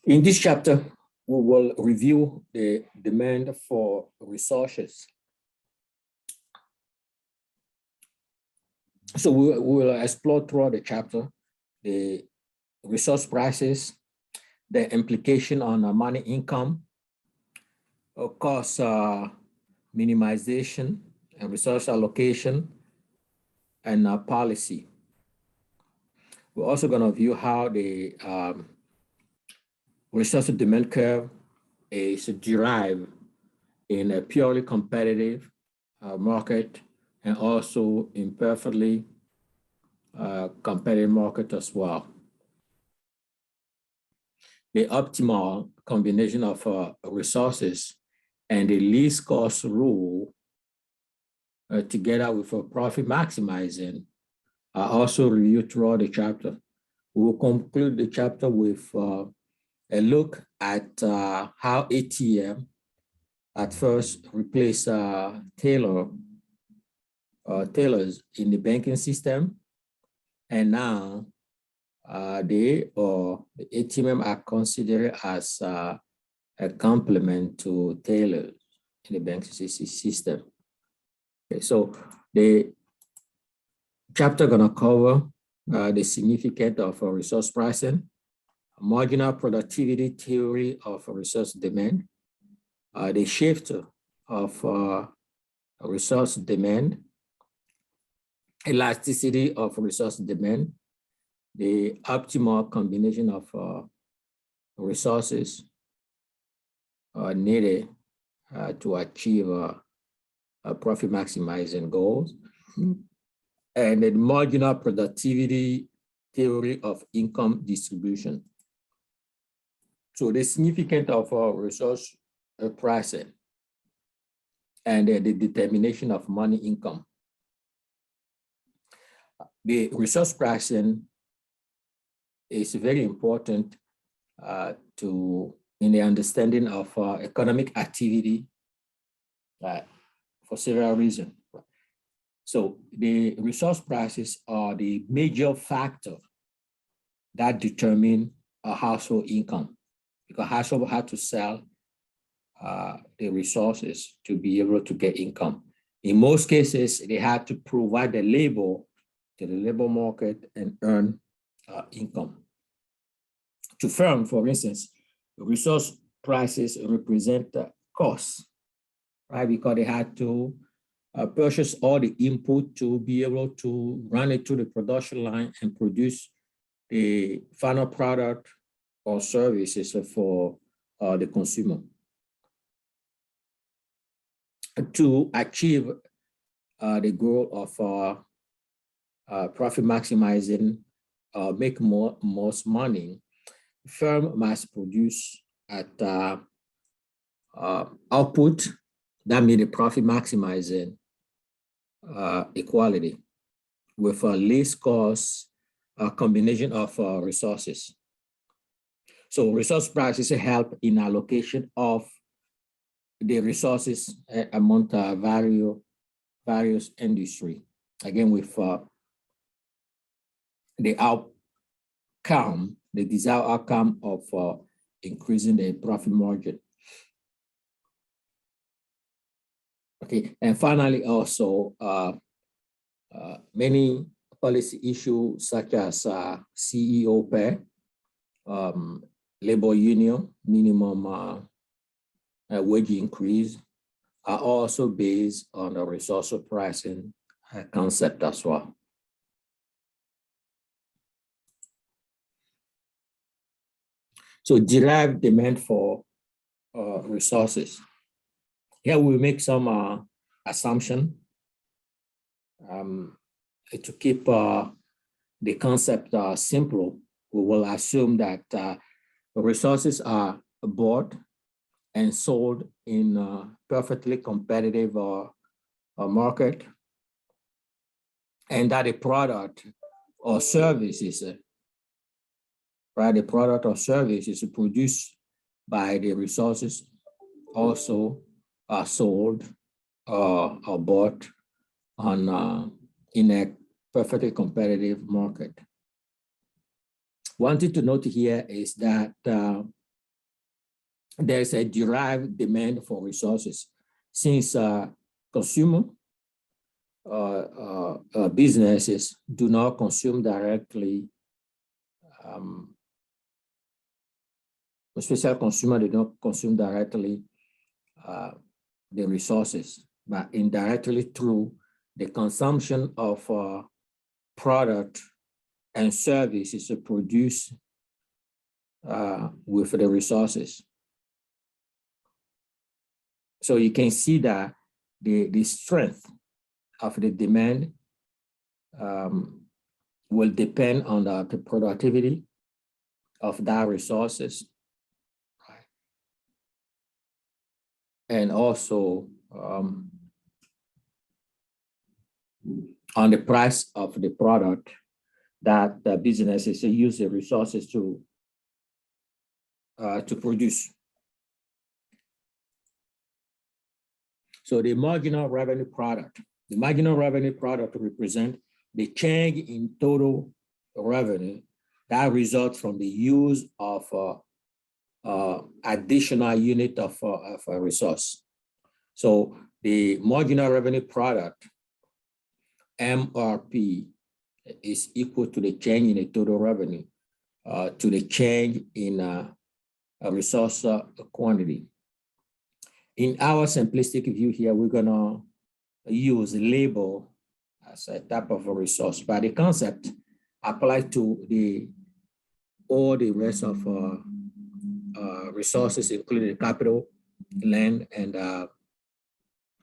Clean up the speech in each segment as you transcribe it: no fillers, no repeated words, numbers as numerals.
In this chapter, we will review the demand for resources. So we will explore throughout the chapter the resource prices, the implication on money income, of course, minimization and resource allocation, and policy. We're also going to view how the resource demand curve is derived in a purely competitive market and also in perfectly competitive market as well. The optimal combination of resources and the least cost rule together with profit maximizing are also reviewed throughout the chapter. We will conclude the chapter with a look at how ATM at first replaced tailors in the banking system, and now the ATM are considered as a complement to tailors in the banking system. Okay, so the chapter gonna cover the significance of resource pricing, marginal productivity theory of resource demand, the shift of resource demand, elasticity of resource demand, the optimal combination of resources needed to achieve profit maximizing goals, and the marginal productivity theory of income distribution. So the significance of resource pricing and the determination of money income. The resource pricing is very important in the understanding of economic activity for several reasons. So the resource prices are the major factor that determine a household income, because household had to sell the resources to be able to get income. In most cases, they had to provide the labor to the labor market and earn income. To firm, for instance, resource prices represent costs, right? Because they had to purchase all the input to be able to run it to the production line and produce the final product or services for the consumer. To achieve the goal of profit maximizing, make most money, firm must produce at output that means the profit maximizing equality with a least cost combination of resources. So resource prices help in allocation of the resources among various industry. Again, with the outcome, the desired outcome of increasing the profit margin. Okay, and finally, also many policy issues such as CEO pay, labor union, minimum wage increase are also based on the resource pricing concept as well. So derived demand for resources. Here we make some assumption to keep the concept simple. We will assume that resources are bought and sold in a perfectly competitive market, and that a product or service is the product or service is produced by the resources also are sold or bought on in a perfectly competitive market. One thing to note here is that there's a derived demand for resources. Since consumer businesses do not consume directly, especially consumer, they don't consume directly the resources, but indirectly through the consumption of product and services produced with the resources. So you can see that the strength of the demand will depend on the productivity of that resources, right? And also on the price of the product that the businesses use the resources to produce. So the marginal revenue product represents the change in total revenue that results from the use of additional unit of a resource. So the marginal revenue product, MRP, is equal to the change in the total revenue to the change in a resource quantity. In our simplistic view here, we're gonna use labor as a type of a resource, but the concept applies to all the rest of resources, including capital, land, and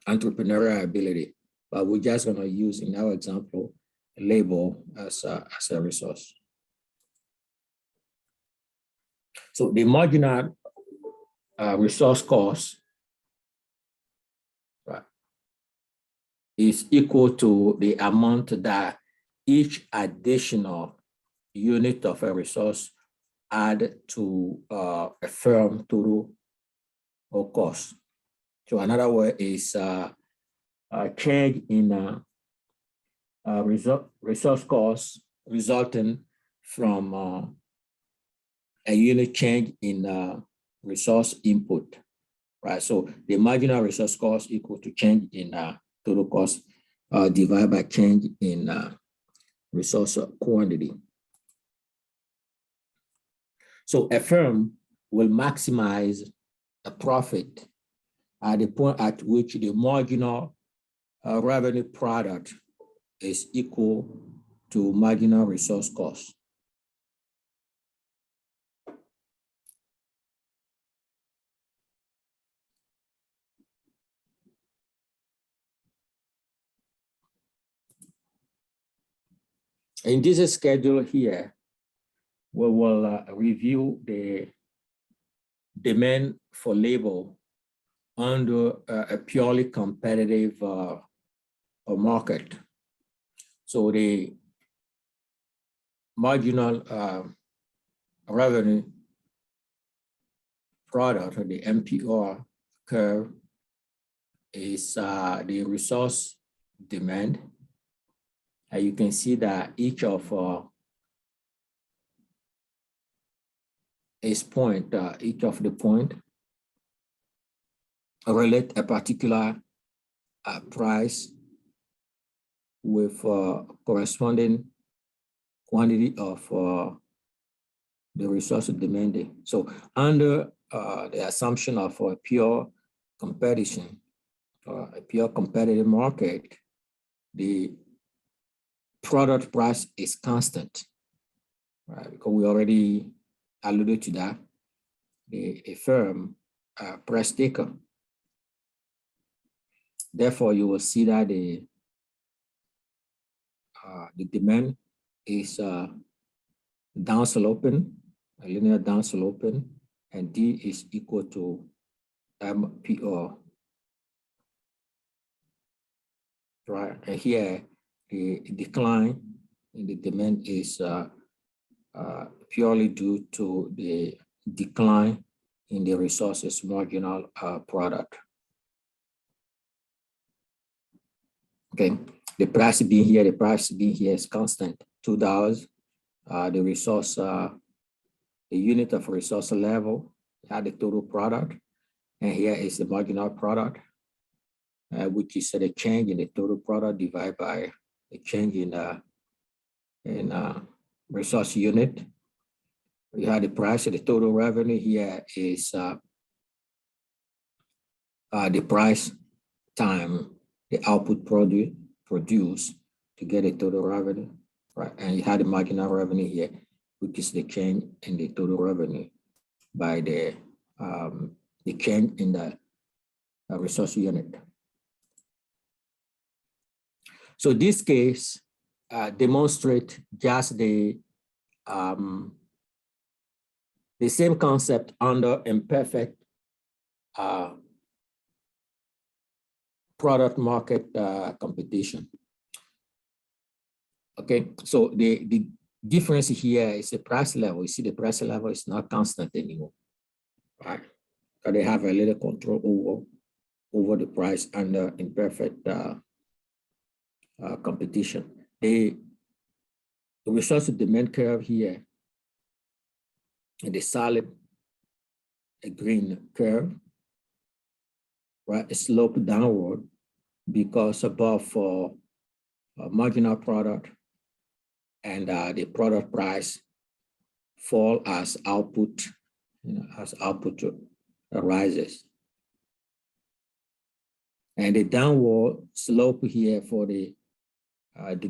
entrepreneurial ability. But we're just gonna use, in our example, labor as a resource. So the marginal resource cost, right, is equal to the amount that each additional unit of a resource add to a firm total or cost. So another word is a change in resource cost resulting from a unit change in resource input, right? So the marginal resource cost equal to change in total cost divided by change in resource quantity. So a firm will maximize a profit at the point at which the marginal revenue product is equal to marginal resource cost. In this schedule here, we will review the demand for labor under a purely competitive market. So the marginal revenue product, or the MPR curve, is the resource demand. And you can see that each of each of the point relate a particular price with corresponding quantity of the resource demanded. So under the assumption of a pure competition, a pure competitive market, the product price is constant, right? Because we already alluded to that. A firm price taker. Therefore, you will see that the demand is downsloping, a linear downsloping, and D is equal to MPR. Right, and here the decline in the demand is purely due to the decline in the resources marginal product. Okay, the price being here is constant, $2. The resource, the unit of resource level You have the total product, and here is the marginal product, which is the change in the total product divided by the change in resource unit. You have the price of the total revenue. Here is the price time the output produced to get a total revenue, right? And you have the marginal revenue here, which is the change in the total revenue by the change in the resource unit. So this case demonstrate just the same concept under imperfect product market competition. Okay, so the difference here is the price level. You see the price level is not constant anymore, right? Because they have a little control over the price under imperfect competition. The resource demand curve here, and the solid green curve, right, slope downward because above for marginal product and the product price fall as output, as output rises. And the downward slope here for the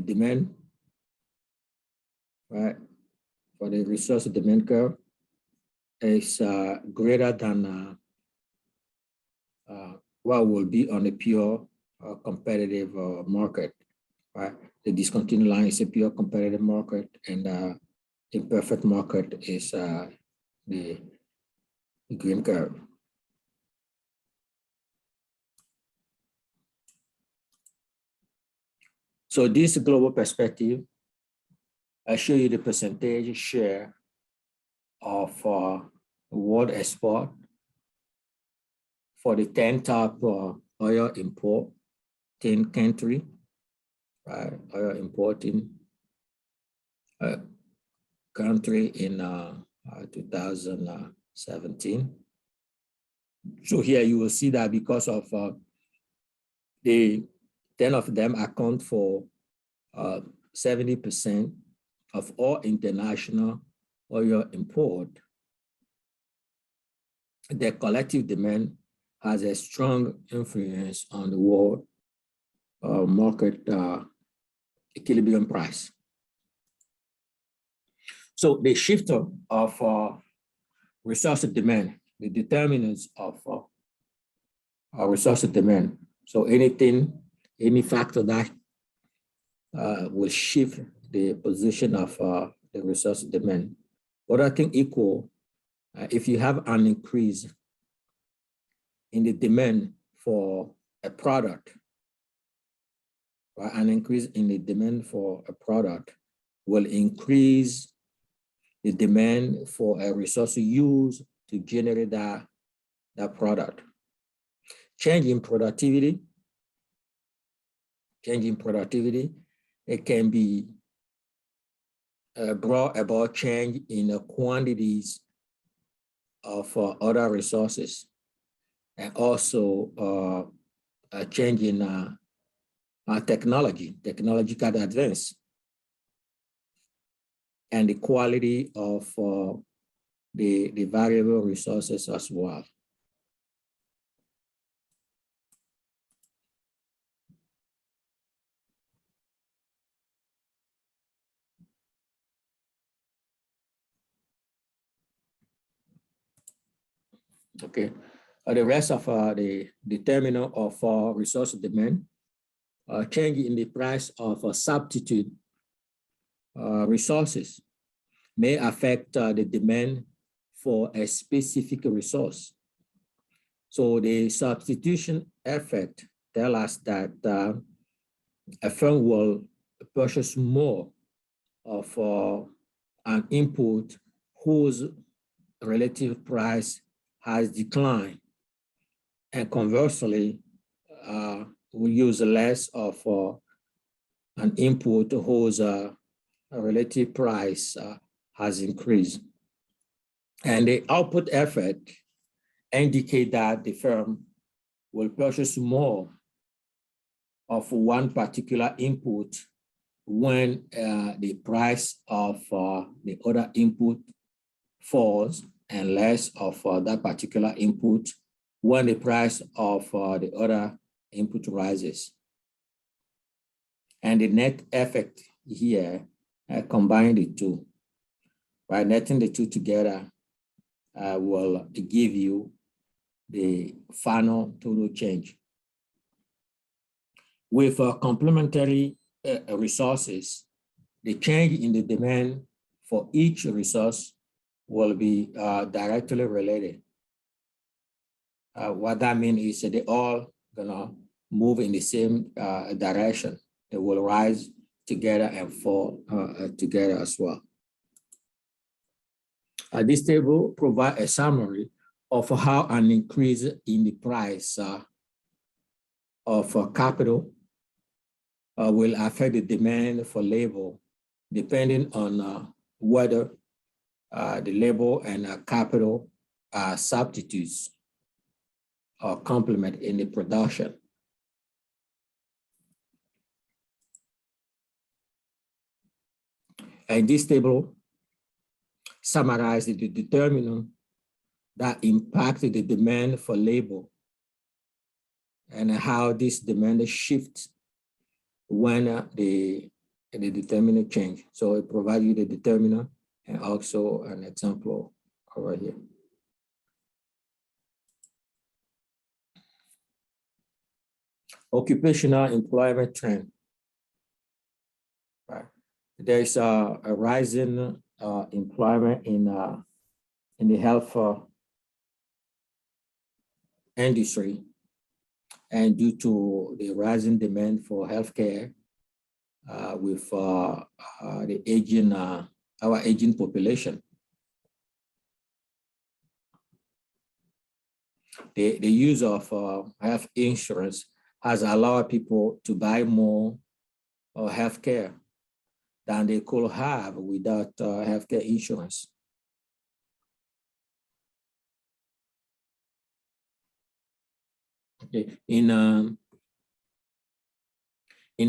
demand, right, for the resource demand curve is greater than what will be on a pure competitive market, right? The discontinued line is a pure competitive market, and imperfect market is the green curve. So this global perspective, I show you the percentage share of world export for the 10 top oil import 10 country, right? Oil importing country in 2017. So here you will see that because of the 10 of them account for 70% of all international oil import, the collective demand has a strong influence on the world market equilibrium price. So the shifter of resource demand, the determinants of resource demand. So any factor that will shift the position of the resource demand. Other thing equal, if you have an increase in the demand for a product, or an increase in the demand for a product will increase the demand for a resource used to generate that product. Change in productivity, it can be brought about change in the quantities of other resources, and also a change in technological advance, and the quality of the variable resources as well. Okay, the rest of the determinant of resource demand, change in the price of substitute resources may affect the demand for a specific resource. So the substitution effect tells us that a firm will purchase more of an input whose relative price has declined, and conversely, we use less of an input whose relative price has increased. And the output effort indicate that the firm will purchase more of one particular input when the price of the other input falls, and less of that particular input when the price of the other input rises. And the net effect here, combine the two. By netting the two together, will give you the final total change. With complementary resources, the change in the demand for each resource will be directly related. What that means is that they all gonna move in the same direction. They will rise together and fall together as well. This table provides a summary of how an increase in the price of capital will affect the demand for labor, depending on whether the labor and capital are substitutes or complement in the production. And this table summarizes the determinant that impacted the demand for labor and how this demand shifts when the determinant change. So it provides you the determinant and also an example over here. Occupational employment trend. Right. There's a rising employment in the health industry, and due to the rising demand for healthcare with the aging, our aging population. The use of health insurance has allowed people to buy more healthcare than they could have without healthcare insurance. Okay. In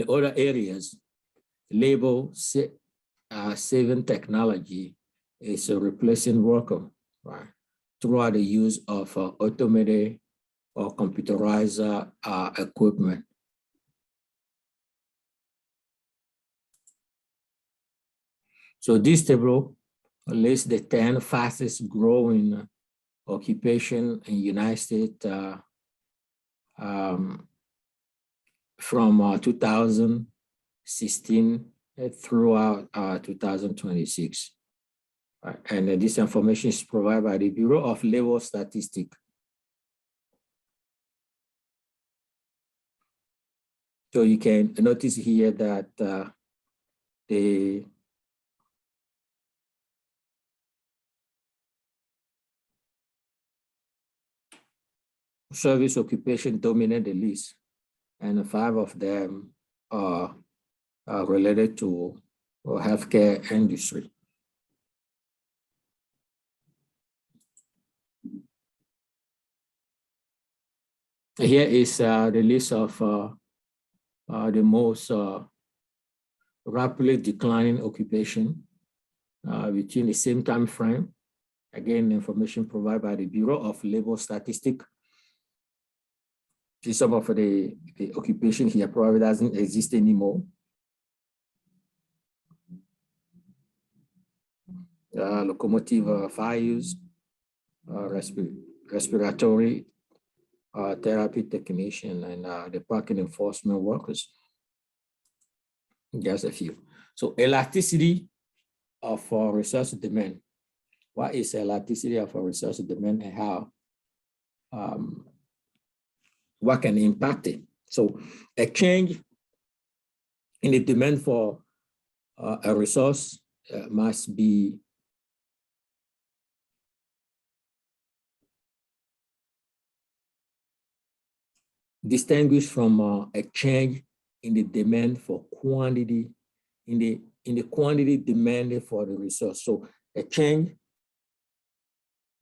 other areas, labor saving technology is replacing worker, right, throughout the use of automated or computerized equipment. So this table lists the 10 fastest growing occupation in the United States from 2016 throughout 2026. And this information is provided by the Bureau of Labor Statistics. So you can notice here that the service occupation dominate the list, and 5 of them are related to healthcare industry. Here is the list of the most rapidly declining occupation within the same time frame. Again, information provided by the Bureau of Labor Statistics. See some of the occupation here probably doesn't exist anymore. Locomotive fire use, respiratory therapy technician, and the parking enforcement workers. Just a few. So elasticity of resource demand. What is elasticity of resource demand, and how? What can impact it? So a change in the demand for a resource must be distinguished from a change in the demand for quantity, in the quantity demanded for the resource. So a change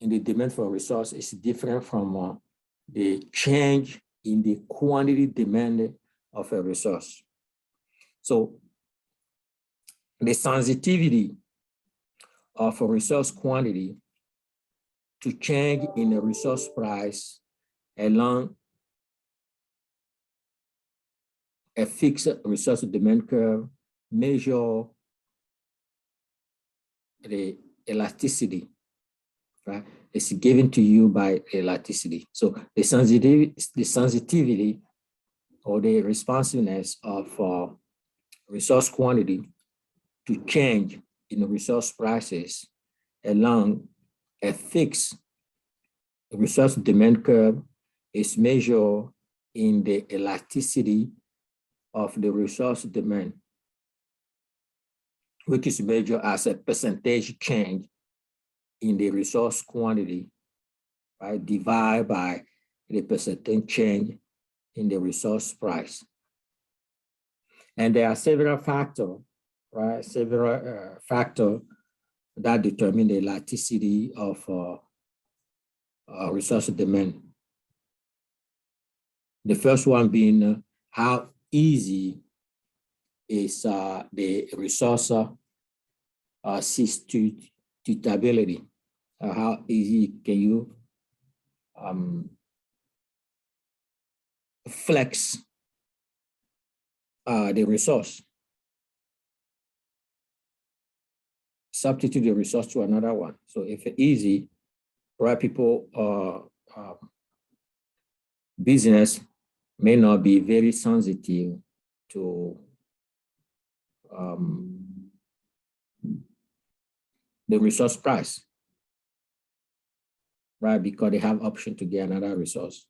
in the demand for resource is different from the change in the quantity demanded of a resource. So the sensitivity of a resource quantity to change in the resource price along a fixed resource demand curve measure the elasticity, right? It's given to you by elasticity. So the sensitivity or the responsiveness of resource quantity to change in the resource prices along a fixed resource demand curve is measured in the elasticity of the resource demand, which is measured as a percentage change in the resource quantity, right, divided by the percentage change in the resource price. And there are several factors, right, several factors that determine the elasticity of resource demand. The first one being how easy is the resource substitutability. How easy can you flex the resource, substitute the resource to another one. So if it's easy, right, people, business may not be very sensitive to the resource price, right? Because they have option to get another resource.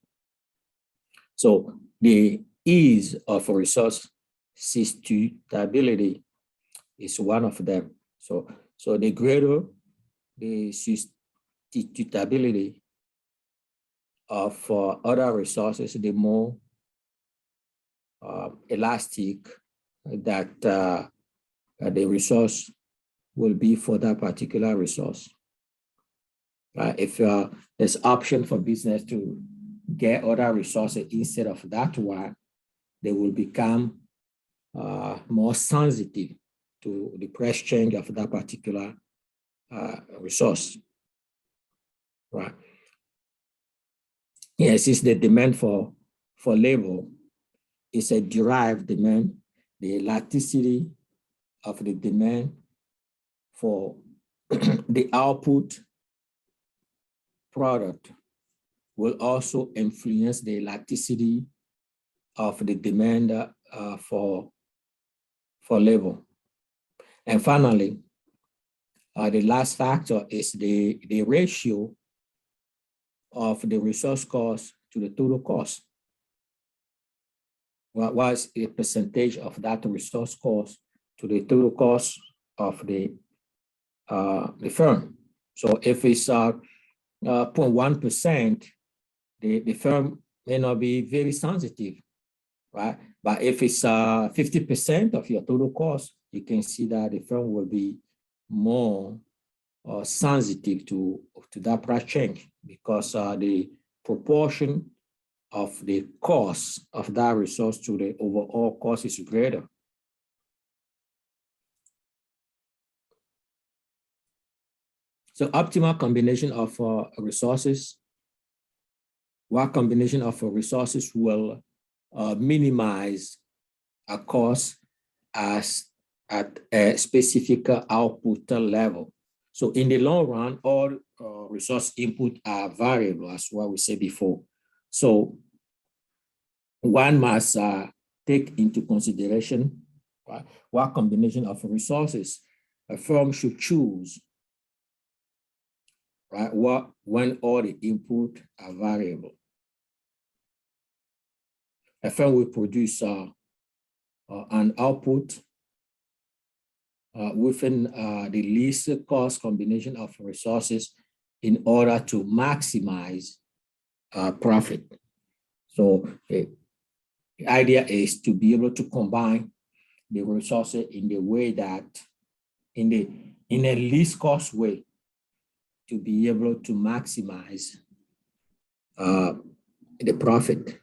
So the ease of resource substitutability is one of them. So the greater the substitutability of other resources, the more elastic that the resource will be for that particular resource. If there's option for business to get other resources instead of that one, they will become more sensitive to the price change of that particular resource, right? Yes, it's the demand for labor. It's a derived demand. The elasticity of the demand for the output product will also influence the elasticity of the demand for labor. And finally, the last factor is the ratio of the resource cost to the total cost. What was a percentage of that resource cost to the total cost of the firm? So if it's 0.1%, the firm may not be very sensitive, right? But if it's 50% of your total cost, you can see that the firm will be more sensitive to that price change because the proportion of the cost of that resource to the overall cost is greater. So optimal combination of resources. What combination of resources will minimize a cost at a specific output level? So in the long run, all resource input are variable, as what we said before. So one must take into consideration what combination of resources a firm should choose, right? When all the input are variable. A firm will produce an output within the least cost combination of resources in order to maximize profit. So the idea is to be able to combine the resources in the way that, in a least cost way, to be able to maximize the profit.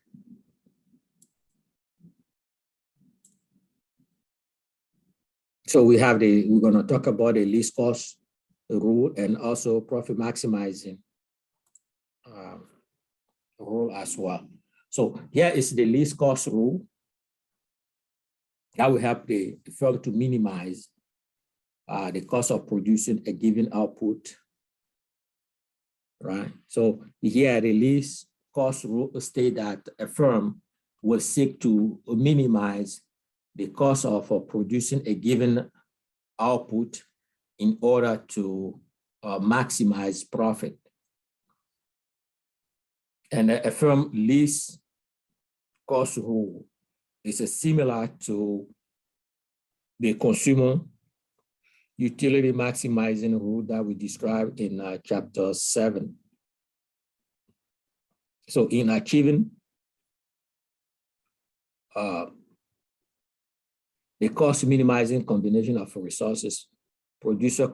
So we're going to talk about the least cost rule and also profit maximizing rule as well. So here is the least cost rule that will help the firm to minimize the cost of producing a given output, right? So here the least cost rule state that a firm will seek to minimize the cost of producing a given output in order to maximize profit. And a firm least cost rule is similar to the consumer utility maximizing rule that we described in chapter 7. So in achieving the cost minimizing combination of resources, producer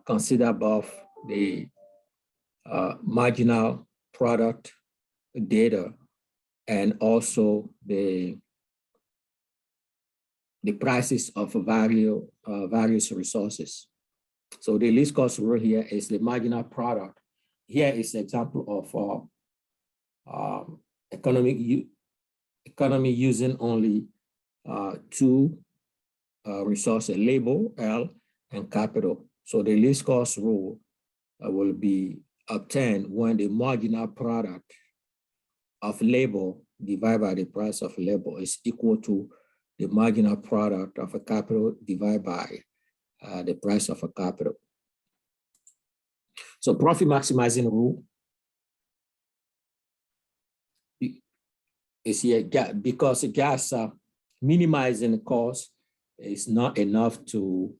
consider above the marginal product data and also the prices of various resources. So the least cost rule here is the marginal product. Here is an example of economy using only two resources, labor, L, and capital. So the least cost rule will be obtained when the marginal product of labor divided by the price of labor is equal to the marginal product of a capital divided by the price of a capital. So profit maximizing rule is here because gas minimizing the cost is not enough to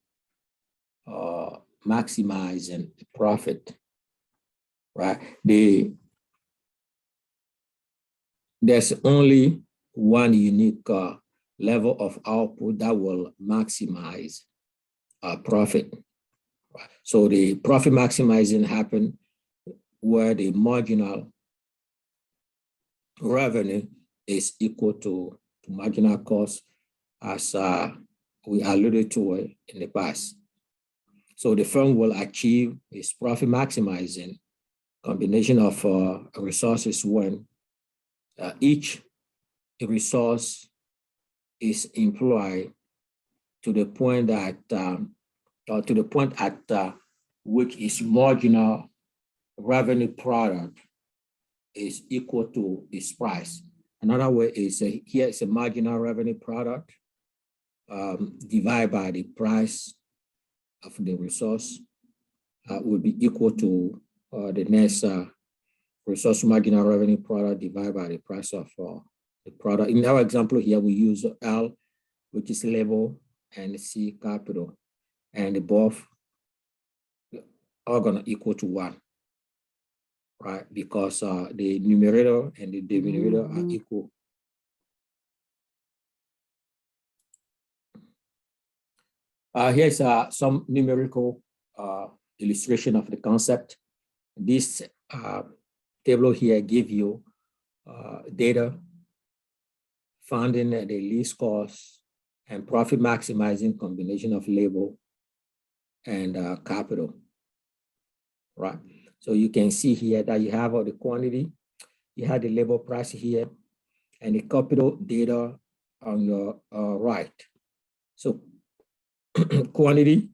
maximize the profit, right? There's only one unique level of output that will maximize profit. Right? So the profit maximizing happen where the marginal revenue is equal to marginal cost, as we alluded to it in the past. So the firm will achieve its profit maximizing combination of resources when each resource is employed to the point that at which its marginal revenue product is equal to its price. Another way is here is a marginal revenue product divided by the price of the resource will be equal to the next resource marginal revenue product divided by the price of the product. In our example here, we use L, which is labor, and C, capital, and both are going to equal to 1, right? Because the numerator and the denominator are equal. Here's some numerical illustration of the concept. This table here gives you data finding the least cost and profit maximizing combination of labor and capital, right? So you can see here that you have all the quantity, you have the labor price here, and the capital data on your right. So quantity,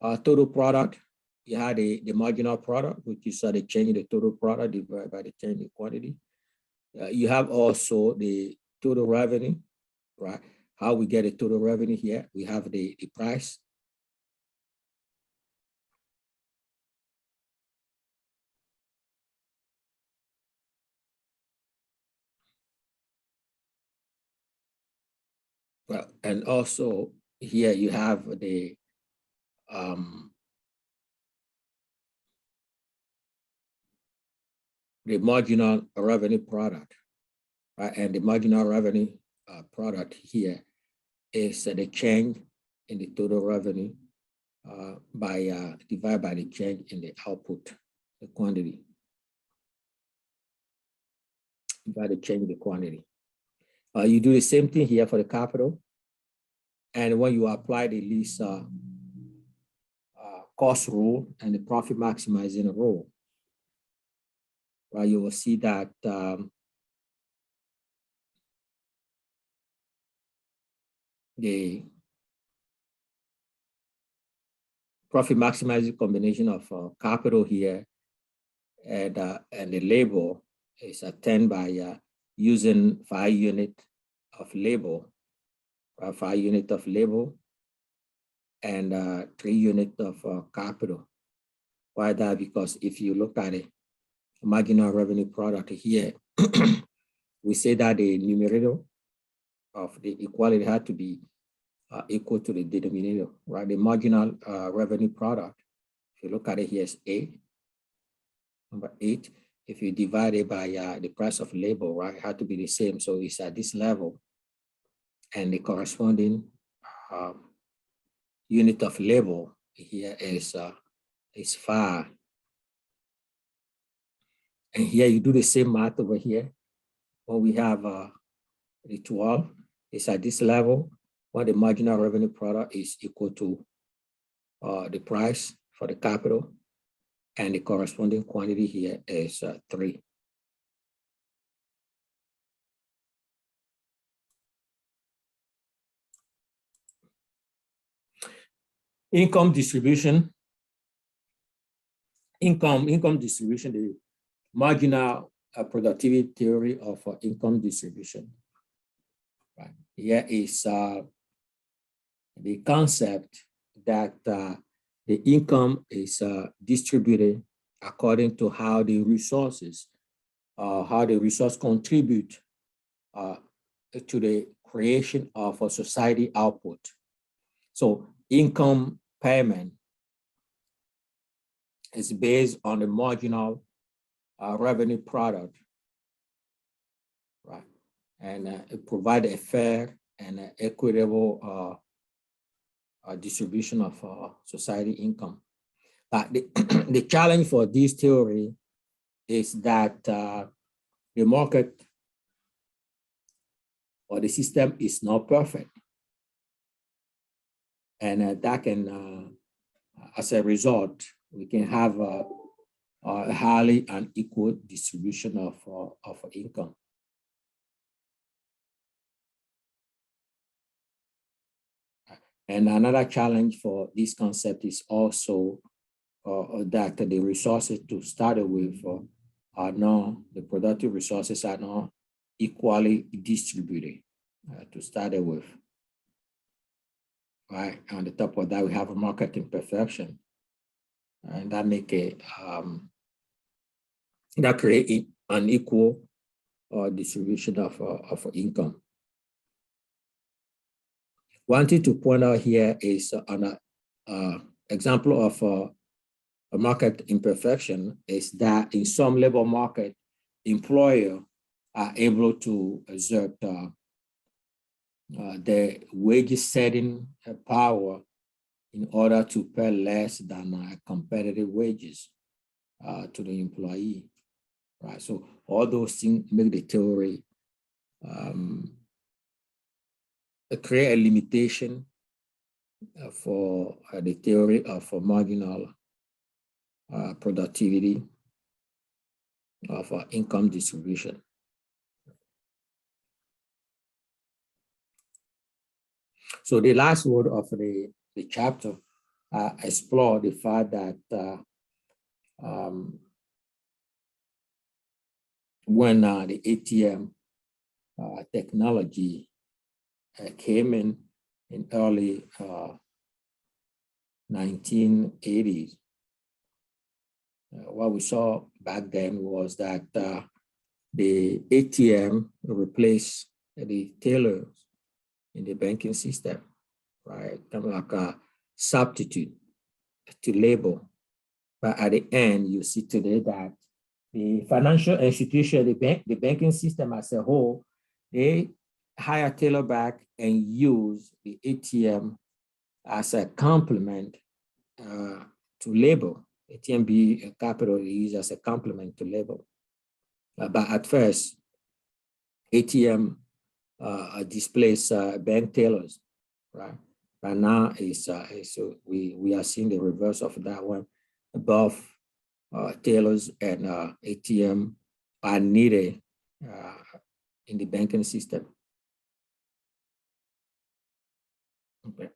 total product, you have the marginal product, which is the change in the total product divided by the change in quantity. You have also the total revenue, right? How we get the total revenue here, we have the price. Well, and also here you have the marginal revenue product, right? And the marginal revenue product here is the change in the total revenue by divided by the change in the output, the quantity. You got to change the quantity. You do the same thing here for the capital. And when you apply the least cost rule and the profit maximizing rule, right, you will see that the profit maximizing combination of capital here and the labor is attained by using 5 units of labor, 5 units of labor and 3 units of capital. Why that? Because if you look at it, marginal revenue product here, we say that the numerator of the equality had to be equal to the denominator, right? The marginal revenue product, if you look at it here, is A, number 8. If you divide it by the price of labor, right, it had to be the same. So it's at this level, and the corresponding unit of labor here is 5. And here you do the same math over here. When we have the 12, it's at this level, when the marginal revenue product is equal to the price for the capital, and the corresponding quantity here is 3. Income distribution. Income distribution, the marginal productivity theory of income distribution. Right. Here is the concept that the income is distributed according to how the resources contribute to the creation of a society output. So income payment is based on the marginal revenue product, right? And it provides a fair and equitable distribution of society income. But the challenge for this theory is that the market or the system is not perfect. And that can, as a result, we can have a highly unequal distribution of income. And another challenge for this concept is also that the resources to start with are not, the productive resources are not equally distributed to start with. Right, on the top of that, we have a market imperfection, and that make it that create unequal distribution of income. One thing to point out here is an example of a market imperfection is that in some labor market, employers are able to exert the wage setting power in order to pay less than competitive wages to the employee, right? So all those things make the theory create a limitation for the theory of marginal productivity of income distribution. So the last word of the chapter explore the fact that when the ATM technology came in early 1980s, what we saw back then was that the ATM replaced the tellers in the banking system, right? Kind of like a substitute to labor. But at the end, you see today that the financial institution, the banking system as a whole, they hire teller back and use the ATM as a complement to labor, ATM capital is used as a complement to labor. But at first, ATM displays bank tellers, right? But now we are seeing the reverse of that one. Both tellers and ATM are needed in the banking system. Okay.